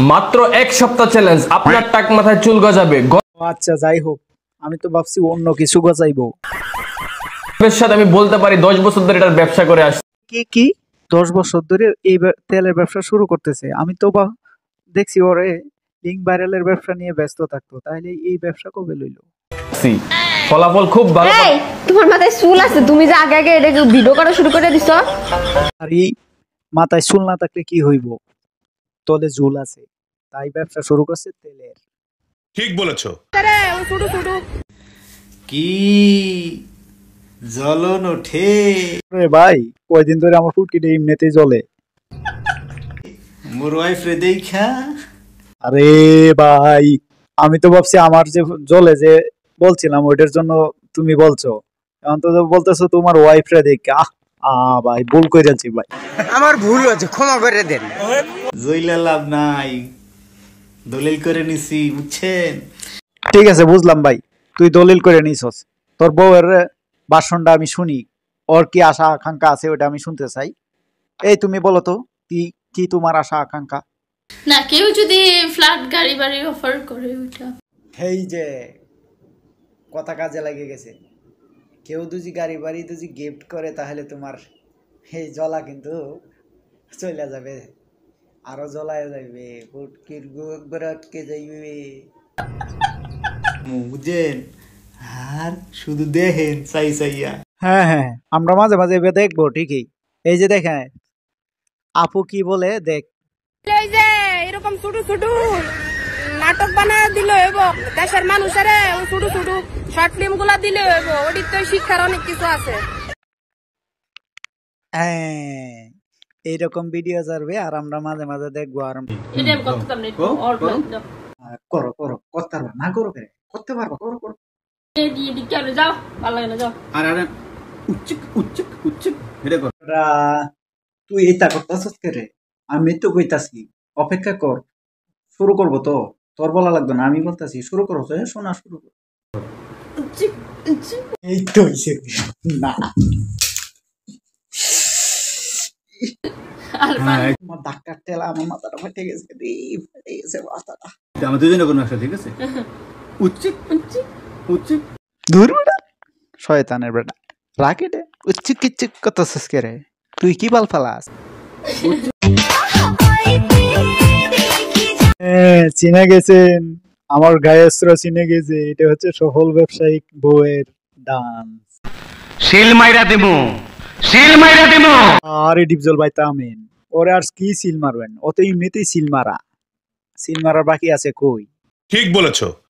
মাত্র এক সপ্তাহ চ্যালেঞ্জ, আপনার টাক মাথায় চুল গজাবে। আচ্ছা যাই হোক, আমি তো ভাবছি অন্য কিছু গজাইবো। সাথে আমি বলতে পারি 10 বছর ধরে এটার ব্যবসা করে আসছি। কি 10 বছর ধরে এই তেলের ব্যবসা শুরু করতেছে? আমি তো দেখছি ওরে লিঙ্ক ভাইরালের ব্যবসা নিয়ে ব্যস্ত থাকতো, তাহলে এই ব্যবসা কবে লইলো? ফলাফল খুব ভালো। এই তোমার মাথায় চুল আছে, তুমি যে আগে আগে এটা ভিডিও করা শুরু করে দিছো। আর এই মাথায় চুল না থাকলে কি হইব? তলে ঝুল আছে, তাই ব্যবসা শুরু করছে তেলের। ঠিক বলেছো। কি জ্বলন ওঠে রে ভাই, কয়দিন ধরে আমার ফুটকিটা এমনিতেই জ্বলে। মোর ওয়াইফ রে দেখা। আরে ভাই, আমি তো ভাবছি আমার যে জ্বলে যে বলছিলাম ওইটার জন্য তুমি বলছো, এখন তো বলতেছো তোমার ওয়াইফ রে দেখা। ভাই ভুল করে যাচ্ছি ভাই, আমার ভুল হয়েছে, ক্ষমা করে দেন। জইলা লাভ নাই, দলিল করে নিছি, বুঝছেন? ঠিক আছে বুঝলাম ভাই, তুই দলিল করে নিছস। তোর বউয়ের ভাষণটা আমি শুনি, ওর কি আশা আকাঙ্ক্ষা আছে ওটা আমি শুনতে চাই। এই তুমি বলো তো, কি তোমার আশা আকাঙ্ক্ষা? না, কেউ যদি ফ্ল্যাট গাড়ি বাড়ি অফার করে ওটা। এই যে কথা কাজে লাগে গেছে, কেউ যদি গাড়ি বাড়ি যদি গিফট করে তাহলে তোমার এই জ্বলা কিন্তু চলে যাবে, আরো জ্বলায় যাবে, ফুটকির গোবর আটকে যাইবে। বুঝছেন? আর শুধু দেখেন চাই চাইয়া। হ্যাঁ, আমরা মাঝে মাঝে দেখবো ঠিকই। এই যে দেখেন আপু কি বলে দেখ। এই যে এরকম ছোট ছোট নাটক বানায় দিলে হইব, দেশের মানুষের ছোট ছোট শর্ট ফিল্ম গুলা দিলে হইব, ওটির তো শিক্ষার অনেক কিছু আছে। হ্যাঁ, এইরকম ভিডিও যাবে আর আমরা মাঝে মাঝে দেখবো। আর করো করো, করতে পারবো না? করো করতে পারবো, করো করো। যাও, ভালো লাগে না, যাও। আরে উচ্চিক এটা কর। তুই এটা করতেছিস কে রে? আমি তো কইতাছি অপেক্ষা কর, শুরু করবো তো। তোর বলা লাগবে না, আমি বলতাছি শুরু করো। শোনা শুরু কর। এই তো হইছে না, আমার ডাক্তার তেলা আমার মাথাটা ফেটে গেছে রে, ফেটে গেছে মাথাটা। আমরা দুজনে কোনো একসাথে, ঠিক আছে? উচ্চিক দূর বেটা, শয়তানের বেটা, রাখে দে। উচ্চিক কিচ্চিক করতেছিস কে রে? তুই কি বাল ফালাস? চিনে গেছেন, আমার গায়স্ত্র চিনে গেছে। এটা হচ্ছে সফল ব্যবসায়িক বউয়ের ডান্স। সিল মাইরা দেবো। আরে ডিপজল ভাই তামিন, ওরে আর কি সিল মারবেন? ও তো এমনিতেই সিল মারা, সিল মারার বাকি আছে কই? ঠিক বলেছো।